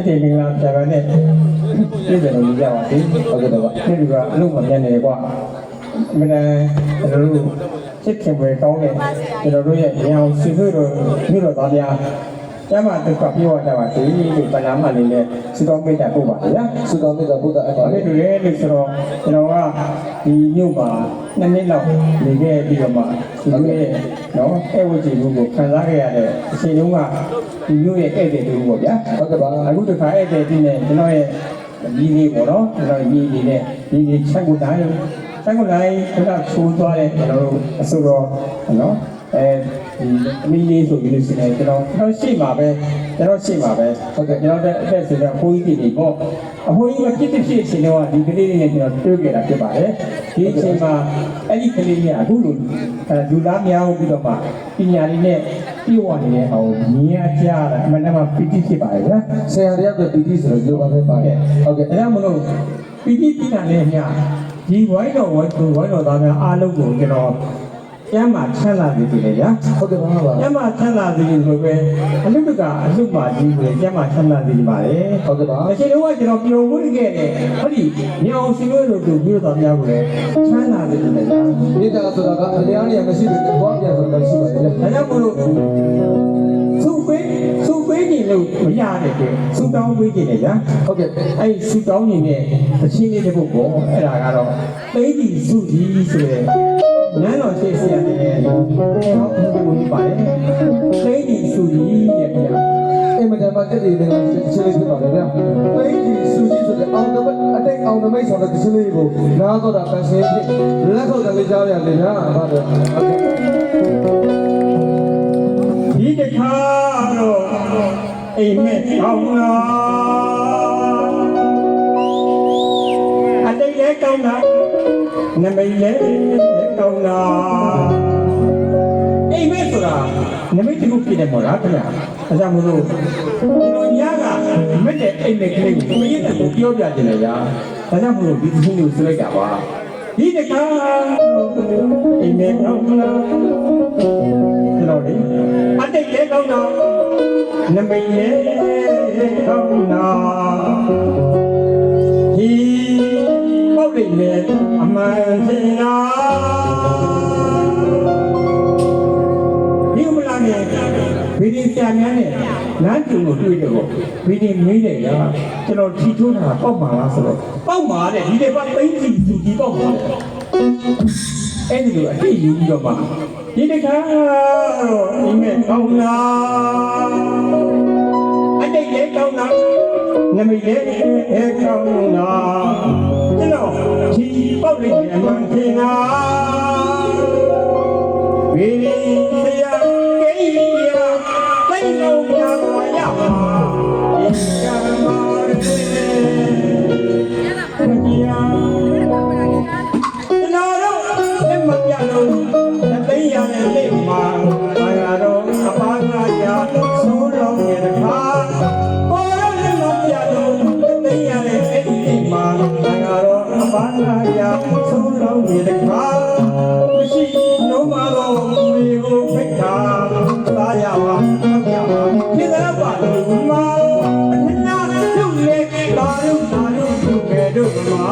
ဒီမင်္ဂလာပြပါနဲ့ပြည်တယ်လို့ပြောပါသေးဟုတ်ကဲ့တော့ဒီကအလုံးမပြတ်နေကွာမနက်ကျွန်တော်တို့စစ်ခင်ပဲကောင်းတယ်ကျွန်တော်တို့ရဲ့ရအောင်စီဖို့တော့မြို့တော်သားများကျမတို့ကပြောရတာပါဒီပနာမလေးနဲ့စတော်မိတ်တာပို့ပါဗျာစတော်မိတ်တာပို့တာအဲ့ဒါလေးတွေလို့ဆိုတော့ကျွန်တော်ကဒီမြို့မှာ2နှစ်လောက်နေခဲ့ပြီးတော့မှဒီမြို့ရဲ့နော်အဲ့ဝကြည့်မှုကိုခံစားခဲ့ရတဲ့အချိန်တုန်းကဒီမြို့ရဲ့ဧည့်သည်တူပေါ့ဗျာဟုတ်ကဲ့ပါအခုတခါဧည့်သည်ဒီနဲ့ကျွန်တော်ရဲ့ဒီလေးပေါ့နော်ကျွန်တော်ဒီလေးနဲ့ဒီချက်ကိုတိုင်းချက်ကိုတိုင်းခဏချိုးသွားတဲ့ကျွန်တော်တို့အစိုးရနော်ဒီအမီလေးဆိုပြီးလို့ရှိရင်ကျွန်တော်ရှိမှာပဲဟုတ်ကဲ့ကျွန်တော်တဲ့အသက်ဆိုတော့အဖိုးကြီးတွေပေါ့အဖိုးကြီးကပြစ်ဖြစ်အချိန်တော့ဒီကလေးလေးနဲ့ကျွန်တော်တွေ့ကြတာဖြစ်ပါတယ်ဒီအချိန်မှာအဲ့ဒီကလေးကြီးကအခုလိုလူသားများပြီးတော့မှပညာလေးနဲ့ပြည့်ဝနေတဲ့အောင်မြင်ရကြတာအမှန်တမ်းပီတိဖြစ်ပါတယ်ဗျာဆရာတယောက်ကပီတိဆိုတော့ပြောပါပဲပါတယ်ဟုတ်ကဲ့အဲ့ဒါမလို့ပီတိပြတာနဲ့ညဒီဝိုင်းတော်သားများအားလုံးကိုကျွန်တော်ကျမ်းမာချမ်းသာစေတယ်ဗျာဟုတ်ကဲ့ပါကျမ်းမာချမ်းသာစေဆိုပဲအလုတကအလုမာကြီးကိုကျမ်းမာချမ်းသာစေပါလေဟုတ်ကဲ့ပါအချိန်တော့ကျွန်တော်ပျော်မွေးခဲ့တယ်ဟုတ်ဒီမြေအောင်စီလို့တို့ပြီးတော့များကိုလည်းချမ်းသာစေတယ်ဗျာမိသားဆိုတာကအလျားနေမရှိဘူးတော့ပြန်ဆိုတာရှိပါတယ်ဒါကြောင့်မို့လို့သူ့ပေးနေလို့မရတဲ့ကစူတောင်းပေးနေတယ်ဗျာဟုတ်ကဲ့အဲ့စူတောင်းနေတဲ့တချင်းလေးတစ်ပုဒ်ပေါ့အဲ့ဒါကတော့သိတိစုကြီးဆိုတဲ့နန်းတော်ရှိစီရတယ်ဟောဒီပါတယ်သိတိစုကြီးရဲ့ဗျာအင်မတန်မှတက်တည်နေတဲ့ချင်းလေးဖြစ်ပါလေဗျာသိတိစုကြီးဆိုတဲ့အောင်တမိတ်အတိတ်အောင်တမိတ်ဆိုတဲ့ချင်းလေးကိုနားတော့တာပန်းစင်းဖြစ်လက်ထောက်တယ်လေးကြားရတယ်ဗျာဟုတ်တယ်ဒီတခါတော့အိမ်မက်အောင်လားအတိတ်လည်းကောင်းတာနမိတ်လည်းကောင်းတာအိမ်မက်ဆိုတာနမိတ်တစ်ခုဖြစ်တယ်မို့လားခင်ဗျာအဲကြောင့်မလို့ဒီလိုညကမက်တဲ့အိမ်မက်ကလေးကိုပြည့်တဲ့ကိုပြောပြတယ်လေညာဒါကြောင့်မလို့ဒီသင်းကိုဆွဲလိုက်တာပါဒီတခါအိမ်မက်ကောင်းလားဒီလိုလေအတိတ်လည်းကောင်းတာနမိတ်လည်းကောင်းတာဒီပေါက်လိုက်လေအမှန်တင်လားဒီမလားနဲ့ဗီဒီဆရာများနဲ့လမ်းကျုံကိုတွေ့တယ်ပေါ့ဗီဒီမေးတယ်ကကျွန်တော်ထီထိုးတာပေါက်ပါလားဆိုတော့ပေါက်ပါတဲ့ဒီလေပါသိသိသူဒီပေါက်ပါအဲ့ဒီလိုအတိယူပြီးတော့မှဒီတခါတော့ဒီမဲ့ကောင်းလားအတိတ်လည်းကောင်းလားနမိတ်လည်းကောင်းလားကျွန်တော်ဒီပေါက်လိုက်တဲ့အမှန်တင်လားဝိရိယကိယသိလုံးများပါရပါဒီကံမာရေကျွန်တော်တို့လက်မပြလို့လက်သိရတဲ့လက်မှာဘာသာတော့အပါးငါရဆိုးလုံးရဲ့တခါကိုယ်လက်မပြလို့လက်သိရတဲ့အဲ့ဒီလက်မှာဘာသာတော့အပါးငါရဆိုးလုံးရဲ့တခါမရှိလုံးမတော့ဒီကိုဖိတ်တာသာရပါဖြစ်သားပါလို့မှာအထင်နာကျုပ်လေးလာလို့သူကဲတို့မှာ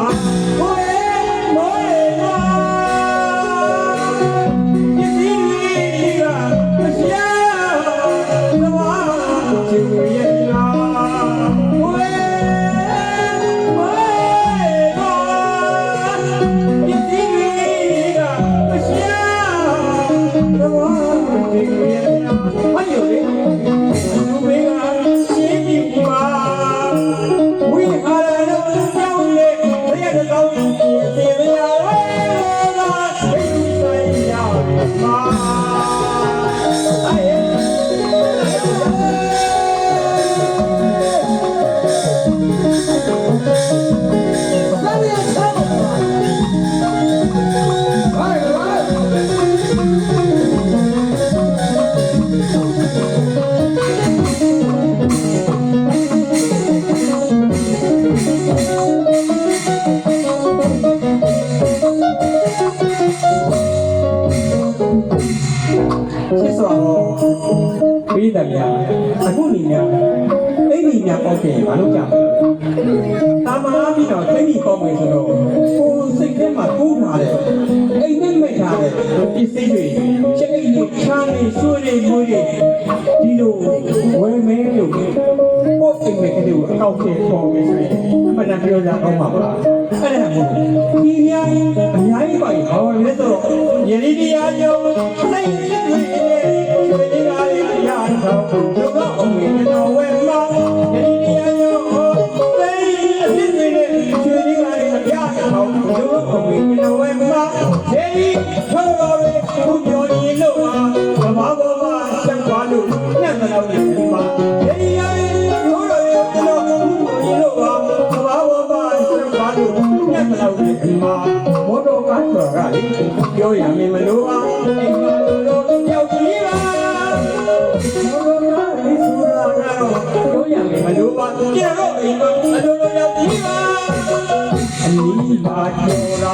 အခုနေများအိမ်ကြီးများပေါက်တယ်ဘာလို့ကြောက်လဲတာမအားပြီးတော့အိမ်ကြီးပေါက်မယ်ဆိုတော့ကိုယ်စိတ်ထဲမှာတိုးထားတယ်အိမ်နဲ့မိတ်ထားတယ်ပစ္စည်းတွေချက်အိမ်တွေချားနေဆွေးနေမွေးနေဒီလိုဝယ်မဲလို့ပို့အိမ်မဲ့ကလေးကိုအကောက်ထဲပေါ်မယ်ဆိုရင်မနက်ပြောကြအောင်ပါလားအဲ့ဒါမို့ဒီများအများကြီးပါဟောလဲဆိုတော့ယနေ့တရားညုံစိတ်လေးတွေရွှေဒီကားလေးရတော့ဒုက္ခအောင်ဝင်တော့ဝဲမှာယနေ့တရားညုံစိတ်အဖြစ်တွေနဲ့ရွှေဒီကားလေးရတော့ဒုက္ခအောင်ဝင်တော့ဝဲမှာဒီထော်တော်လေးဘုပြောရင်လို့ပါသဘာဝမှာဆက်သွားလို့ညံ့တော့နေမှာဒီရည်ရိုးတော်ရဲ့ကျွန်တော်ဘုပြောရင်လို့ပါသဘာဝမှာဆက်သွားလို့ညံ့တော့နေမှာဘောတော်ကတော်ကလေပြောရမယ်မလို့ပါအိမ်မှာလို့ရောက်ကြီးပါဘောတော်ကလေဆိုတာကတော့ပြောရမယ်မလို့ပါကျတော့အိမ်မှာအလိုလိုရောက်ကြီးပါအနီးပါတော်တာ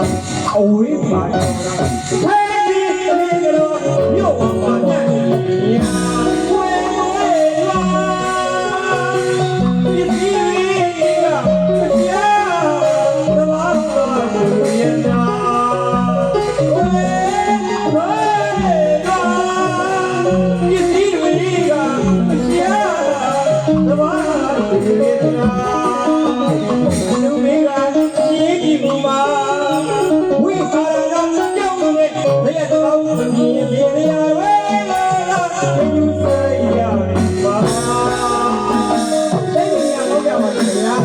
အဝေးပါတော်တာဟဲ့ဒီလေးကတော့မြို့ပေါ်မှာညံ့ညာဝဲဝဲလာဒီစီကဆရာသဘာဝကိုရနာဝဲဝဲလာဒီစီတွေကဆရာသဘာဝကိုရနာလူမေကရှင်းကြည့်မှုမှာဝိသရာကကြောက်နေဘယ်တော့မှမြင်ပြရဝဲလာယူဆိုင်ရပါတဲ့နေရာတော့ကြပါလေဗျာ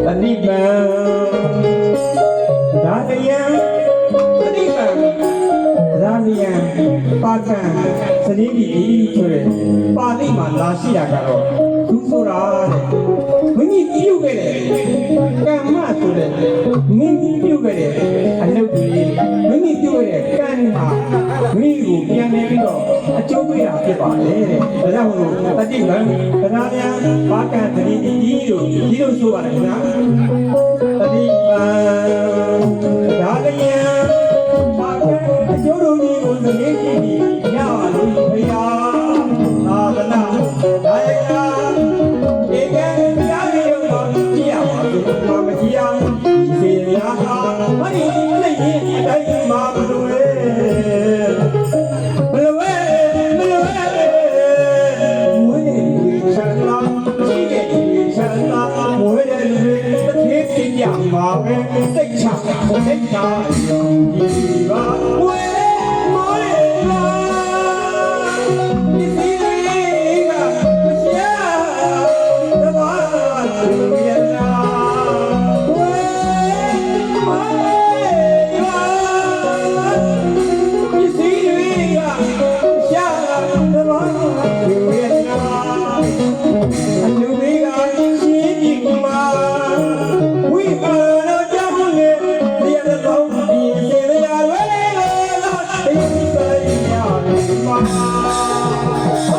တတိပံဒါတယံတတိပံဒါမယံပါကံစနေဒီဆိုတဲ့ပါဠိမှာလာရှိတာကတော့သူဆိုတာတဲ့မင်းကြီးပြုတ်ခဲ့တဲ့ကမ္မဆိုတဲ့မင်းကြီးပြုတ်ခဲ့တဲ့အလုပ်တွေမင်းကြီးပြုတ်ခဲ့တဲ့ကံမှာမိကိုပြန်နေပြီးတော့အကျိုးပေးတာဖြစ်ပါလေတဲ့ဒါကြောင့်မို့တတိပံဒါမယံပါကံစနေဒီလို့ဆိုပါတယ်ခင်ဗျာတတိပံဒါတယံပါကံအကျိုးတို့ကြီးကိုစနေကြည့်ပြီးရပါလို့ဘုရားသာသနာဒါယကဧကံတရားရည်တော်ကြည့်ရပါလို့မကြည့်အောင်စေရာဟာမင်းလည်းရင်အတိုင်းမှာမလို့လေမလို့မလို့ဝိနေချမ်းသာရှိတဲ့ချမ်းသာဝိနေတစ်ခေတ်ပြရမှာပဲစိတ်ချစိတ်ချယုံကြည်ပါဝိမောရလာဒီစီကမရှိသဘာသူရနာဝိမောရလာဒီစီကရှာသဘာသူရနာအလူတွေကရှင်းကြည့်မှာဝိပါရောကြောင့်လေဒီရတော့ဒီစေရဝဲလာဒီဆိုင်ရမှာဟ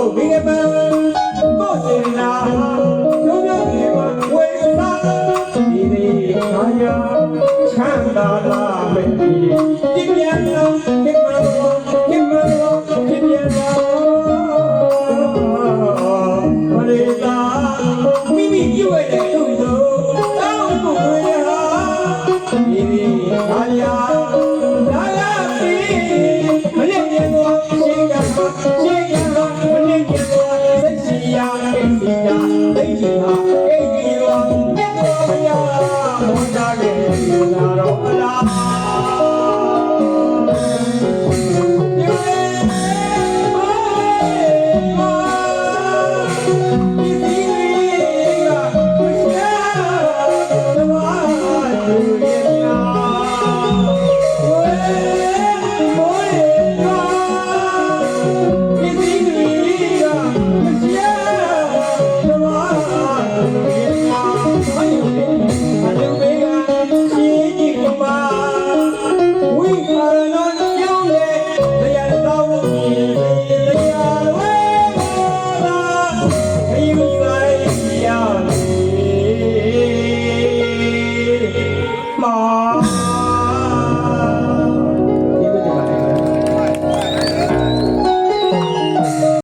ုတ်ပဲဝ ဒီ